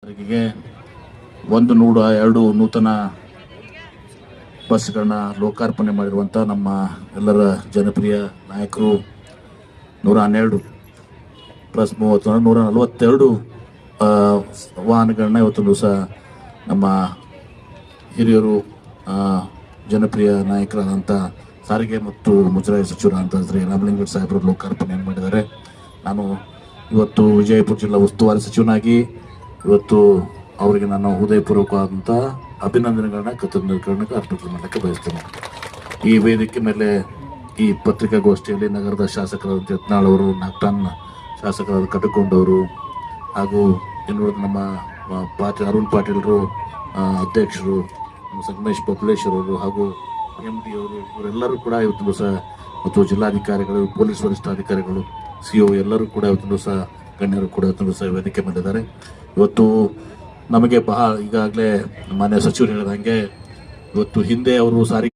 ತಾರೀಕಿಗೆ 102 ನೂತನ ಬಸ್ಗಳನ್ನ ಲೋಕಾರ್ಪಣೆ ಮಾಡಿರುವಂಥ ನಮ್ಮ ಎಲ್ಲರ ಜನಪ್ರಿಯ ನಾಯಕರು 112 ಪ್ಲಸ್ 30 142 ವಾಹನಗಳನ್ನ ಇವತ್ತು ದಿವಸ ನಮ್ಮ ಹಿರಿಯರು ಜನಪ್ರಿಯ ನಾಯಕರಾದಂಥ ಸಾರಿಗೆ ಮತ್ತು ಮುಜರಾಯಿ ಸಚಿವರಾದಂಥ ಶ್ರೀ ರಾಮಲಿಂಗೇಗೌಡ ಸಾಹೇಬರು ಲೋಕಾರ್ಪಣೆ ಮಾಡಿದ್ದಾರೆ. ನಾನು ಇವತ್ತು ವಿಜಯಪುರ ಜಿಲ್ಲಾ ಉಸ್ತುವಾರಿ ಸಚಿವನಾಗಿ ಇವತ್ತು ಅವರಿಗೆ ನಾನು ಹೃದಯಪೂರ್ವಕವಾದಂಥ ಅಭಿನಂದನೆಗಳನ್ನ ಕೃತಜ್ಞತೆಗಳನ್ನ ಅರ್ಪಣೆ ಮಾಡಲಿಕ್ಕೆ ಬಯಸ್ತೇನೆ. ಈ ವೇದಿಕೆ ಮೇಲೆ ಈ ಪತ್ರಿಕಾಗೋಷ್ಠಿಯಲ್ಲಿ ನಗರದ ಶಾಸಕರಾದ ಯತ್ನಾಳ್ ಅವರು, ನಾಗ್ಟಾನ್ ಶಾಸಕರಾದ ಕಟಕೊಂಡವರು ಹಾಗೂ ಇನ್ನುಳಿದ ನಮ್ಮ ಅರುಣ್ ಪಾಟೀಲ್ರು ಅಧ್ಯಕ್ಷರು, ಸಂಗಮೇಶ್ ಬಬಲೇಶ್ವರ್ ಅವರು ಹಾಗೂ MD ಅವರು, ಇವರೆಲ್ಲರೂ ಕೂಡ ಇವತ್ತು ದಿವಸ ಮತ್ತು ಜಿಲ್ಲಾಧಿಕಾರಿಗಳು, ಪೊಲೀಸ್ ವರಿಷ್ಠಾಧಿಕಾರಿಗಳು, CO ಎಲ್ಲರೂ ಕೂಡ ಇವತ್ತು ದಿವಸ ಗಣ್ಯರು ಕೂಡ ಇವತ್ತು ದಿವಸ ವೇದಿಕೆ ಮಾಡಿದ್ದಾರೆ. ಇವತ್ತು ನಮಗೆ ಈಗಾಗಲೇ ಮಾನ್ಯ ಸಚಿವರು ಹೇಳಿದಂಗೆ ಇವತ್ತು ಹಿಂದೆ ಅವರು ಸಾರಿಗೆ